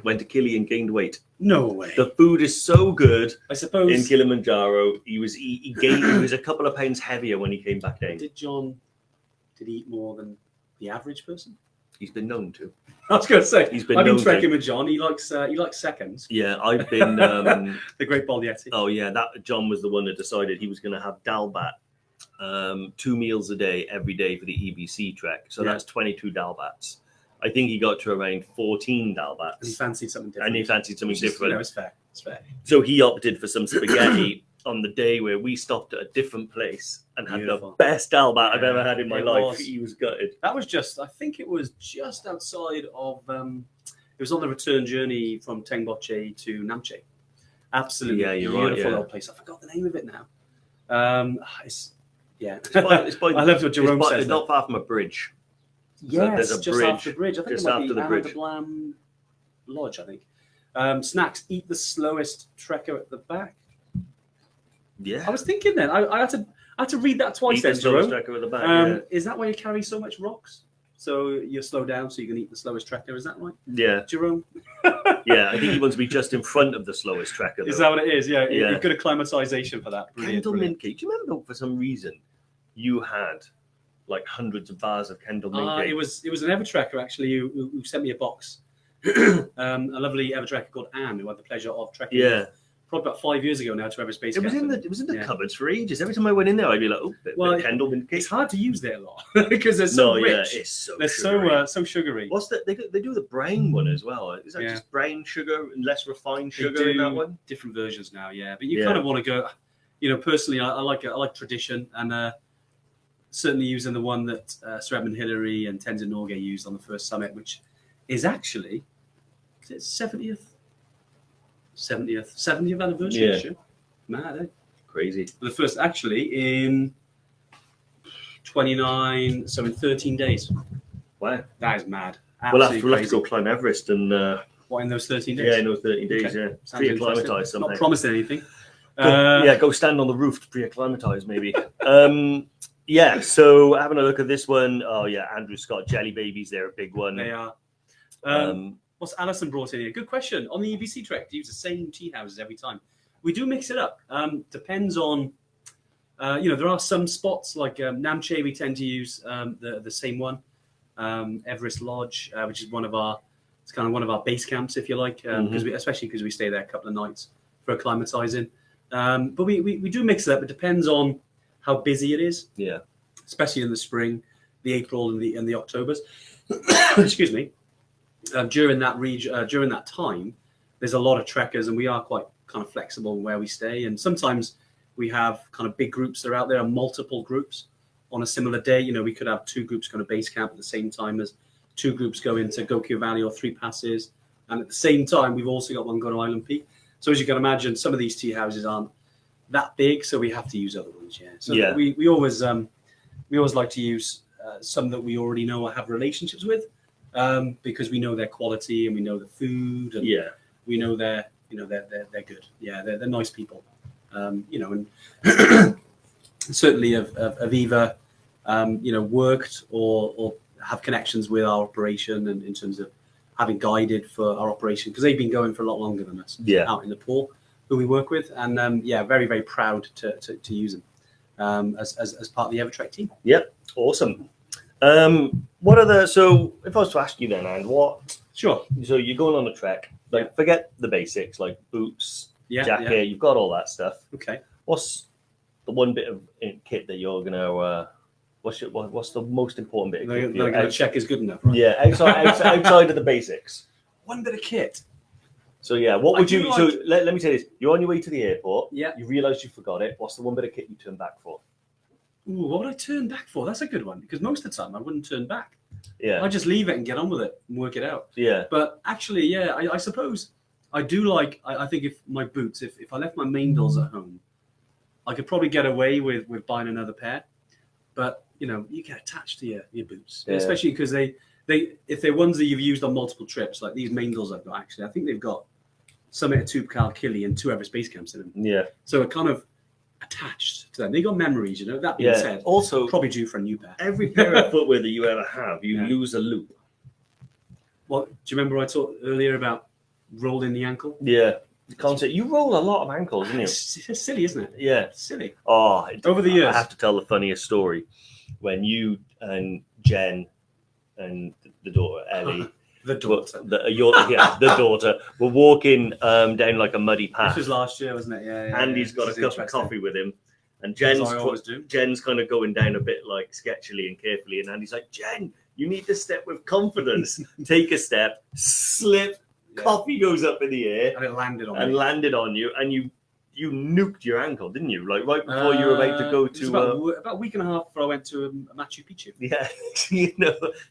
went to Kili and gained weight. No way. The food is so good. I suppose in Kilimanjaro, he was a couple of pounds heavier when he came back down. Did he eat more than the average person? He's been known to. I was going to say, I've been trekking with John. He likes seconds. Yeah, I've been the Great Balietti. Oh yeah, that John was the one that decided he was going to have dalbat 2 meals a day every day for the EBC trek. So that's 22 dalbats. I think he got to around 14 dalbats. And he fancied something different. It's fair. It's fair. So he opted for some spaghetti on the day where we stopped at a different place and had the best dalbat I've ever had in my life. He was gutted. That was I think it was just outside of, it was on the return journey from Tengboche to Namche. Absolutely beautiful old place. I forgot the name of it now. I love what Jerome says. It's not far from a bridge. Yes, there's a just bridge, after the bridge. I think just it might after be the bridge. Blam Lodge, I think. Snacks, eat the slowest trekker at the back. Yeah. I was thinking then. I had to read that twice then, Jerome. Trekker at the back, Is that why you carry so much rocks? So you slow down so you can eat the slowest trekker, is that right? Yeah. Jerome? Yeah, I think he wants to be just in front of the slowest trekker. Is that what it is? Yeah. You've got acclimatization for that. Kendall Mint Cake. Do you remember for some reason you had like hundreds of bars of Kendall Mint Cake? It was an Evertrekker actually who sent me a box. A lovely Evertrekker called Anne, who had the pleasure of trekking probably about 5 years ago now to Everest Base Camp. It was in the cupboards for ages. Every time I went in there, I'd be like, oh, bit Kendall. It's hard to use there a lot because they're so rich. Yeah, it's so they're sugary. so sugary. What's that? They do the brown one as well. Is that just brown sugar and less refined sugar in that one? Different versions now, yeah. But you kind of want to go. Personally, I like tradition, and certainly using the one that Sir Edmund Hillary and Tenzin Norgay used on the first summit, which is actually 70th anniversary. Yeah. Mad, eh? Crazy. The first actually in 29, so in 13 days. Wow. That is mad. We'll have to go climb Everest and... what, in those 13 days? Yeah, in those 13 days, yeah. Pre-acclimatise somehow. Not promising anything. Go stand on the roof to pre-acclimatise maybe. Yeah, so having a look at this one. Oh, yeah, Andrew Scott, Jelly Babies, they're a big one. They are. What's Alison brought in here? Good question. On the EBC trek, do you use the same tea houses every time? We do mix it up. Depends on, there are some spots like Namche, we tend to use the same one. Everest Lodge, which is it's kind of one of our base camps, if you like, especially because we stay there a couple of nights for acclimatizing. But we do mix it up. It depends on how busy it is. Yeah. Especially in the spring, the April and the Octobers. Excuse me. During that time, there's a lot of trekkers, and we are quite kind of flexible where we stay. And sometimes we have kind of big groups that are out there, multiple groups on a similar day. We could have 2 groups going to base camp at the same time as 2 groups go into Gokyo Valley or 3 passes. And at the same time, we've also got one go to Island Peak. So as you can imagine, some of these tea houses aren't that big, so we have to use other ones. Yeah. So we always like to use some that we already know or have relationships with. Because we know their quality and we know the food, and we know they're good. Yeah, they're nice people. And certainly have either worked or have connections with our operation, and in terms of having guided for our operation, because they've been going for a lot longer than us. Out in Nepal, who we work with, and very, very proud to use them as part of the Evertrek team. Yep, awesome. So if I was to ask you then, and what? Sure. So you're going on a trek, forget the basics, like boots, jacket, you've got all that stuff. Okay. What's the one bit of kit that you're gonna, what's the most important bit of kit? They're gonna check is good enough, right? Yeah, outside of the basics. One bit of kit. So what would you, let me say this, you're on your way to the airport, you realised you forgot it, what's the one bit of kit you turn back for? Ooh, what would I turn back for? That's a good one, because most of the time I wouldn't turn back. Yeah. I just leave it and get on with it and work it out. Yeah. But actually, I suppose I do like, I think if my boots, if I left my Meindls at home, I could probably get away with buying another pair. But, you get attached to your boots, especially because if they're ones that you've used on multiple trips, like these Meindls I've got, actually, I think they've got Summit, 2 Kili and 2 Everest Base Camps in them. Yeah. So it kind of attached to them. They got memories, That being said, also probably due for a new pair. Every pair of footwear that you ever have, you lose a loop. Well, do you remember I talked earlier about rolling the ankle? Yeah. The concept. You roll a lot of ankles, didn't you? It's silly, isn't it? Yeah. It's silly. Oh, over the years. I have to tell the funniest story. When you and Jen and the daughter Ellie, the daughter, the daughter, were walking down like a muddy path. This was last year, wasn't it? Yeah. Andy's got a cup of coffee with him, and Jen's kind of going down a bit like sketchily and carefully, and Andy's like, Jen, you need to step with confidence. Take a step, slip, coffee goes up in the air, and it landed on you, and you nuked your ankle, didn't you? Like right before you were about to go to about a week and a half before I went to Machu Picchu. Yeah,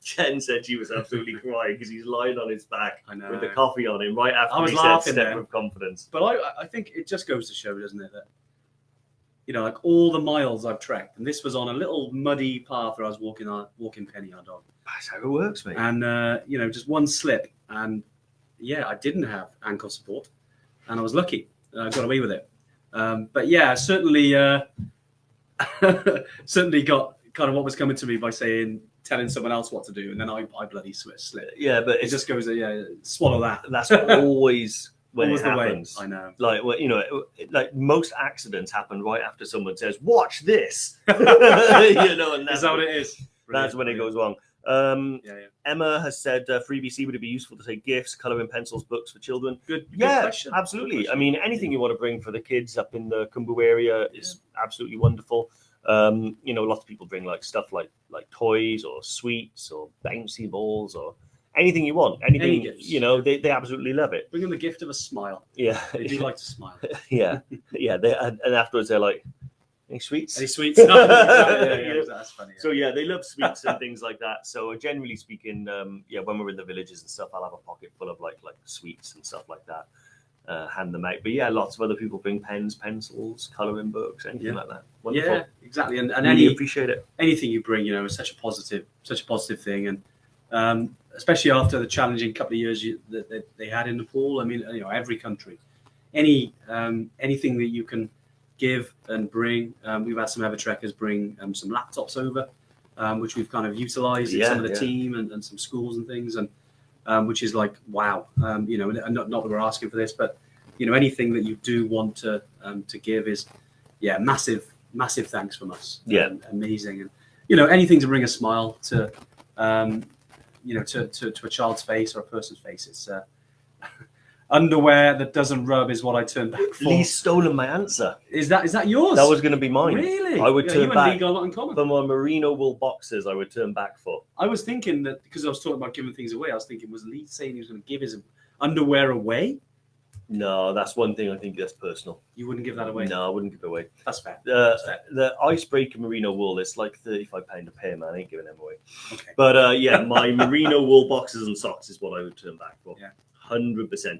Jen said she was absolutely crying because he's lying on his back with the coffee on him right after he said step with confidence. But I think it just goes to show, doesn't it, that like all the miles I've trekked, and this was on a little muddy path where I was walking Penny, our dog. That's how it works, mate. And just one slip, and I didn't have ankle support, and I was lucky. I got away with it. But certainly got kind of what was coming to me by telling someone else what to do, and then I bloody slip. Yeah, but it just goes, swallow that. That's always when it happens. I know. Like, like most accidents happen right after someone says, "Watch this," and is that what it is? That's when it goes wrong. Emma has said, for EBC, would it be useful to take gifts, colouring pencils, books for children? Good Yeah, question. absolutely. Good question. I mean, anything you want to bring for the kids up in the Kumbu area is absolutely wonderful. Lots of people bring like stuff like toys or sweets or bouncy balls or anything you want. Anything, gifts. they absolutely love it. Bring them the gift of a smile. Yeah. They do like to smile. Yeah. And afterwards they're like, any sweets? Any sweets? That's funny. So they love sweets and things like that. So generally speaking, when we're in the villages and stuff, I'll have a pocket full of like sweets and stuff like that. Hand them out. But lots of other people bring pens, pencils, colouring books, anything like that. Wonderful. Yeah, exactly. And really appreciate it. Anything you bring, is such a positive thing. And especially after the challenging couple of years that they had in Nepal. I mean, every country, anything that you can give and bring. We've had some Evertrekkers bring some laptops over, which we've kind of utilised in some of the team and some schools and things, and which is like wow. And not that we're asking for this, but anything that you do want to give is massive thanks from us. Amazing, and anything to bring a smile to to a child's face or a person's face. It's underwear that doesn't rub is what I turn back for. Lee's stolen my answer. Is that yours? That was going to be mine. Really? I would turn back. Lee got a lot in common. For my merino wool boxers, I would turn back for. I was thinking that because I was talking about giving things away, I was thinking, was Lee saying he was going to give his underwear away? No, that's one thing I think that's personal. You wouldn't give that away? No, I wouldn't give it away. That's fair. The icebreaker merino wool, it's like £35 a pair, man. I ain't giving them away. Okay. But my merino wool boxers and socks is what I would turn back for. Yeah. 100%.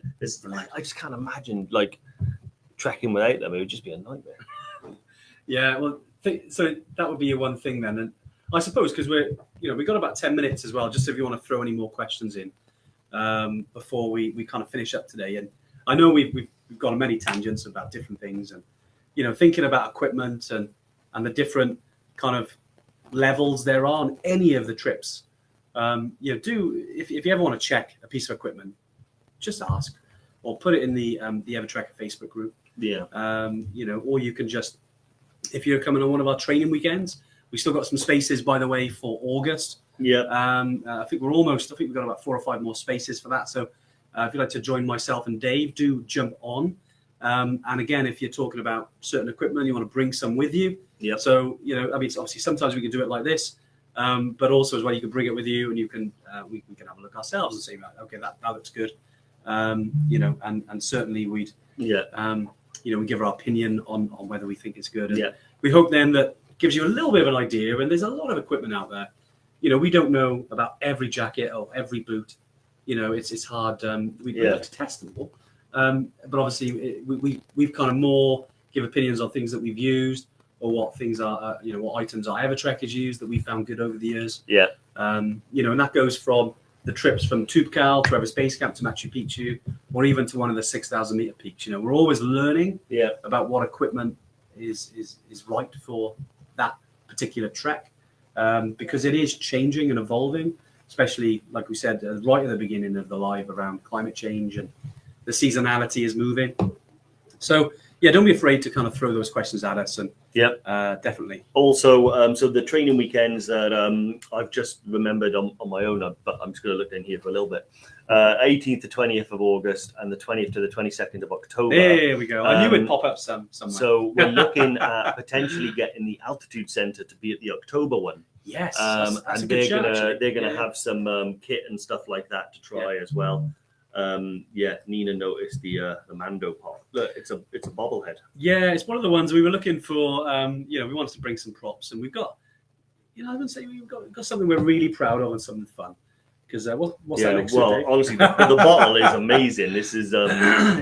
I just can't imagine like trekking without them. It would just be a nightmare. Yeah, well, so that would be your one thing then. And I suppose because we've got about 10 minutes as well, just if you want to throw any more questions in before we kind of finish up today. And I know we've gone on many tangents about different things and, thinking about equipment and the different kind of levels there are on any of the trips. If you ever want to check a piece of equipment, just ask or put it in the Evertrekker Facebook group. Yeah. Or you can just, if you're coming on one of our training weekends, we still got some spaces, by the way, for August. Yeah. I think we've got about 4 or 5 more spaces for that. So if you'd like to join myself and Dave, do jump on. And again, if you're talking about certain equipment, you want to bring some with you. Yeah. So, obviously sometimes we can do it like this, but also as well, you can bring it with you and you can, we can have a look ourselves and say, right, okay, that looks good. And certainly we'd, we give our opinion on whether we think it's good. And we hope then that gives you a little bit of an idea. And there's a lot of equipment out there. We don't know about every jacket or every boot. It's hard. We'd like to test them all. But obviously we've kind of more give opinions on things that we've used or what things are, what items our Evertrekkers used that we found good over the years. Yeah. And that goes from the trips from Tubkal to Everest Base Camp to Machu Picchu, or even to one of the 6,000 meter peaks. We're always learning about what equipment is right for that particular trek, because it is changing and evolving, especially like we said right at the beginning of the live around climate change and the seasonality is moving. So don't be afraid to kind of throw those questions at us. And definitely. Also, so the training weekends that I've just remembered on my own, but I'm just going to look in here for a little bit. 18th to 20th of August and the 20th to the 22nd of October. There we go. I knew it'd pop up somewhere. So we're looking at potentially getting the Altitude Centre to be at the October one. Yes, that's and they're gonna have some kit and stuff like that to try as well. Nina noticed the Mando pot. Look, it's a bobblehead. Yeah, it's one of the ones we were looking for. We wanted to bring some props, and we've got, I wouldn't say we've got something we're really proud of and something fun. Because what's that next to it, Dave? Honestly, the bottle is amazing. This is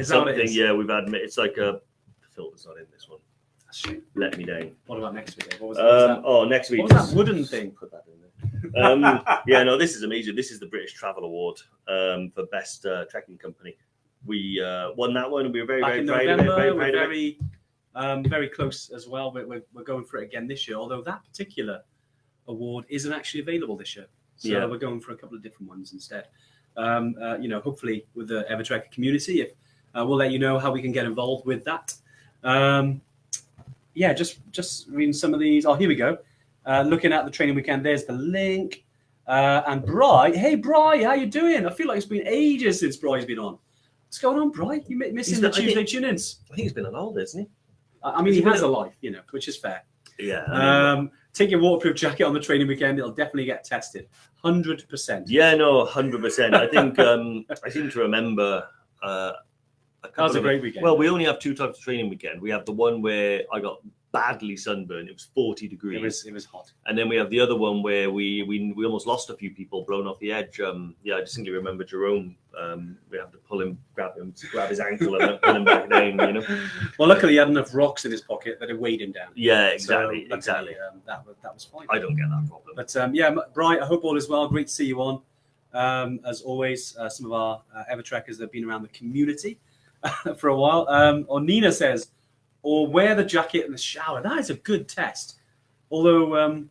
something. We've had. It's like the filter's not in this one. Let me down. What about next week, Dave? What was that? Next week. What was that wooden thing? Put that in there. This is amazing. This is the British Travel Award for best trekking company. We won that one, and we were very proud of it. We're very close as well. We're going for it again this year. Although that particular award isn't actually available this year, so we're going for a couple of different ones instead. Hopefully with the Evertrekker community, if we'll let you know how we can get involved with that. Just reading some of these. Oh, here we go. Looking at the training weekend, there's the link. And Bri, hey Bri, how you doing? I feel like it's been ages since Bri's been on. What's going on, Bri? You missing the Tuesday tune-ins? I think he's been on holiday, isn't he? I mean, he has a life, you know, which is fair. Yeah. Take your waterproof jacket on the training weekend. It'll definitely get tested. 100%. Yeah, no, 100%. I think I seem to remember. That was a great weekend. Well, we only have two types of training weekend. We have the one where I got badly sunburned. It was 40 degrees. It was hot. And then we have the other one where we almost lost a few people, blown off the edge. I distinctly remember Jerome. We had to pull him, grab his ankle, and pull him back down. You know. Well, luckily he had enough rocks in his pocket that it weighed him down. Yeah, exactly, so, exactly. That was fine. I don't get that problem. But yeah, Bright, I hope all is well. Great to see you on. As always, some of our Evertrekkers that have been around the community for a while. Or Nina says, or wear the jacket in the shower. That is a good test. Although,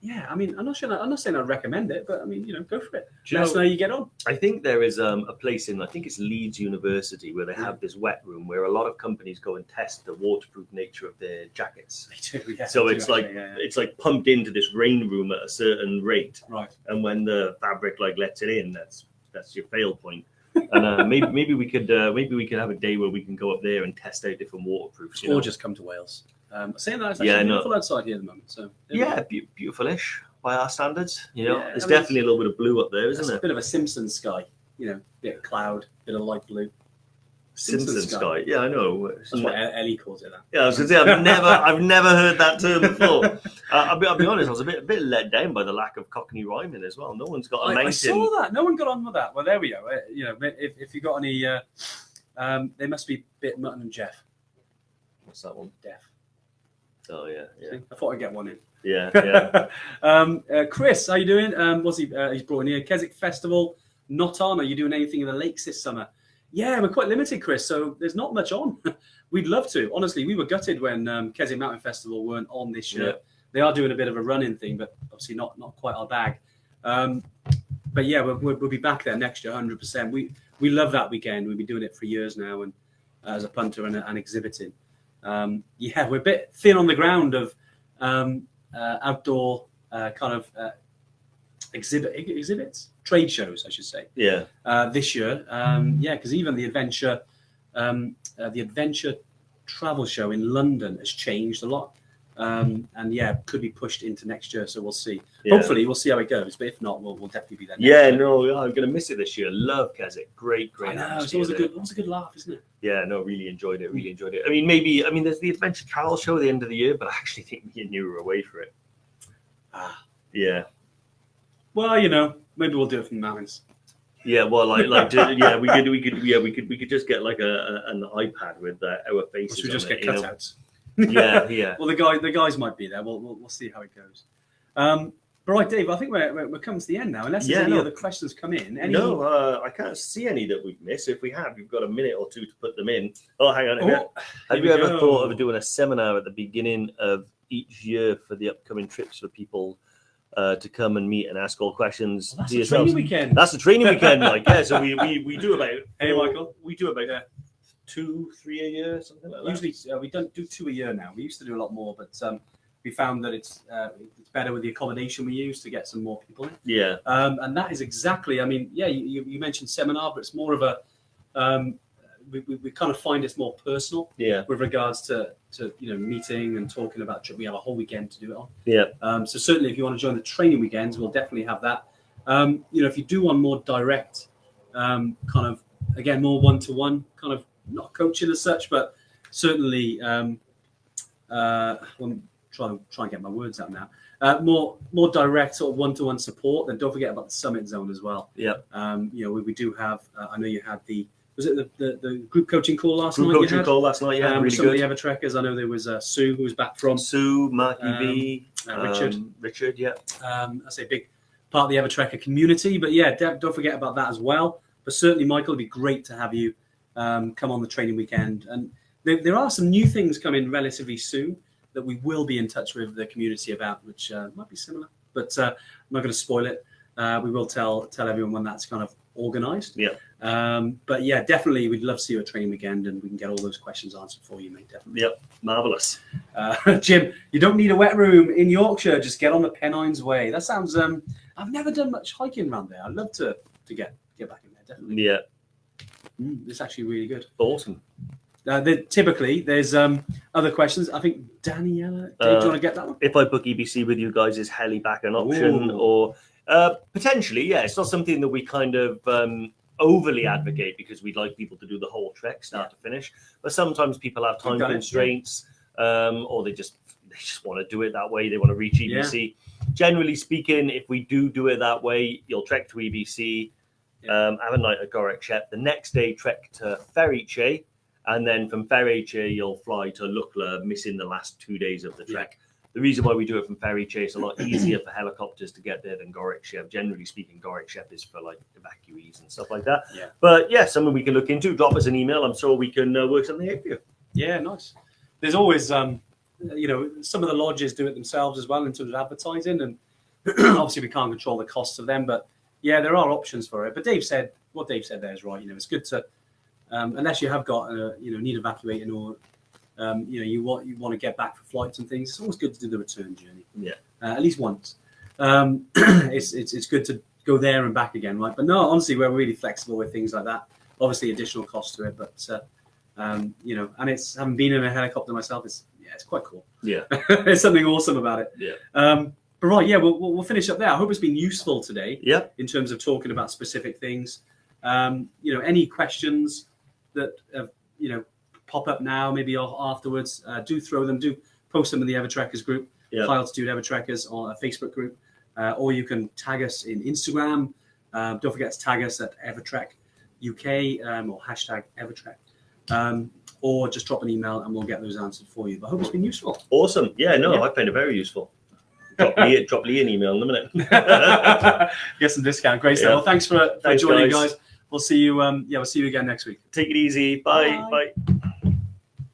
yeah, I mean, I'm not saying I'd recommend it, but I mean, you know, go for it. Let us know how you get on. I think there is a place in, I think it's Leeds University, where they have this wet room where a lot of companies go and test the waterproof nature of their jackets. They do, yeah. So it's like pumped into this rain room at a certain rate. Right. And when the fabric like lets it in, that's your fail point. And maybe we could have a day where we can go up there and test out different waterproofs. Or just come to Wales. Saying that, it's actually beautiful outside here at the moment. So beautiful-ish by our standards. You know, yeah, there's definitely a little bit of blue up there, isn't it? A bit of a Simpsons sky. You know, bit of cloud, bit of light blue. Simpsons sky. Yeah, I know. That's what Ellie calls it. That. Yeah, I was going to say I've never heard that term before. I'll be honest, I was a bit let down by the lack of Cockney rhyming as well. No one's got a mountain. I saw that. No one got on with that. Well, there we go. You know, if you got any, they must be Bit Mutton and Jeff. What's that one? Deaf. Oh yeah. See? I thought I'd get one in. Yeah. Chris, how you doing? What's he? He's brought in here. Keswick Festival. Not on. Are you doing anything in the lakes this summer? Yeah, we're quite limited, Chris, so there's not much on. We'd love to. Honestly, we were gutted when Keswick Mountain Festival weren't on this year. Yeah. They are doing a bit of a run-in thing, but obviously not quite our bag. But yeah, we'll be back there next year, 100%. We love that weekend. We've been doing it for years now, and as a punter and exhibiting. Yeah, we're a bit thin on the ground of outdoor kind of exhibits. Trade shows, I should say. Yeah. This year, yeah, because even the adventure travel show in London has changed a lot, and yeah, could be pushed into next year. So we'll see. Yeah. Hopefully, we'll see how it goes. But if not, we'll definitely be there. Yeah, no, I'm going to miss it this year. Love Keswick. Great. I know. It's always a good laugh, isn't it? Yeah, no, really enjoyed it. I mean, there's the adventure travel show at the end of the year, but I actually think me and you were away for it. Yeah. Well, you know. Maybe we'll do it from the mountains. Yeah, well, we could just get like an iPad with our faces. Should we just get cutouts? Yeah. Well, the guys might be there. We'll see how it goes. But right, Dave, I think we're coming to the end now. Unless there's any other questions come in. No, I can't see any that we've missed. If we have, you've got a minute or two to put them in. Oh, hang on. Have you ever thought of doing a seminar at the beginning of each year for the upcoming trips for people? To come and meet and ask all questions. Well, that's the training weekend. That's the training weekend, Mike. Yeah, so we do about. Hey, Michael. We do about 2-3 a year, something like that. Usually, we don't do 2 a year now. We used to do a lot more, but we found that it's better with the accommodation we use to get some more people in. Yeah. And that is exactly. I mean, yeah, you mentioned seminar, but it's more of a. We kind of find it's more personal. Yeah. With regards to meeting and talking about trip, we have a whole weekend to do it on. Yeah. So certainly, if you want to join the training weekends, we'll definitely have that. If you do want more direct, kind of again more one-to-one, kind of not coaching as such, but certainly, try and get my words out now. More direct sort of one-to-one support. Then don't forget about the Summit Zone as well. Yeah. We do have. I know you had the. Was it the group coaching call last night? Group coaching call last night, yeah, really some good. Of the Evertrekkers. I know there was Sue, who was back from. Sue, Marky B, Richard, yeah. I say big part of the Evertrekker community, but yeah, don't forget about that as well. But certainly, Michael, it'd be great to have you come on the training weekend. And there are some new things coming relatively soon that we will be in touch with the community about, which might be similar, but I'm not going to spoil it. We will tell everyone when that's kind of organised. Yeah. But yeah, definitely, we'd love to see you at training weekend, and we can get all those questions answered for you, mate. Definitely. Yep. Marvelous. Jim, you don't need a wet room in Yorkshire. Just get on the Pennines Way. That sounds I've never done much hiking around there. I'd love to get back in there, definitely. Yeah. It's actually really good. Awesome. Typically, there's other questions. I think Daniela, Dave, do you want to get that one? If I book EBC with you guys, is heli back an option? Ooh. Or potentially, yeah. It's not something that we kind of overly advocate because we'd like people to do the whole trek start to finish. But sometimes people have time constraints, or they just want to do it that way. They want to reach EBC. Generally speaking, if we do it that way, you'll trek to EBC, have a night at Gorek Shep. The next day, trek to Ferice, and then from Ferice, you'll fly to Lukla, missing the last 2 days of the trek. The reason why we do it from Ferice, it's a lot easier for helicopters to get there than Gorek Shep. Generally speaking, Gorek Shep is for like evacuees and stuff like that. Yeah. But yeah, something we can look into. Drop us an email. I'm sure we can work something out for you. Yeah, nice. There's always, some of the lodges do it themselves as well in terms of advertising, and obviously we can't control the costs of them. But yeah, there are options for it. But what Dave said there is right. It's good to, unless you have got need evacuating or you want to get back for flights and things. It's always good to do the return journey. Yeah, at least once. It's good to go there and back again, right? But no, honestly, we're really flexible with things like that. Obviously, additional cost to it, but and it's having been in a helicopter myself. It's quite cool. Yeah, there's something awesome about it. Yeah. But right, yeah, we'll finish up there. I hope it's been useful today. Yeah. In terms of talking about specific things, any questions that pop up now, maybe afterwards, do throw them. Do post them in the Evertrekkers group, High Altitude Evertrekkers, or a Facebook group, or you can tag us in Instagram. Don't forget to tag us at Evertrek UK or hashtag Evertrek, or just drop an email and we'll get those answered for you. But I hope it's been useful. Awesome. Yeah, no, I find it very useful. Drop Lee an email in a minute. Get some discount. Great stuff. Well, thanks for joining, guys. We'll see you. We'll see you again next week. Take it easy. Bye. Bye.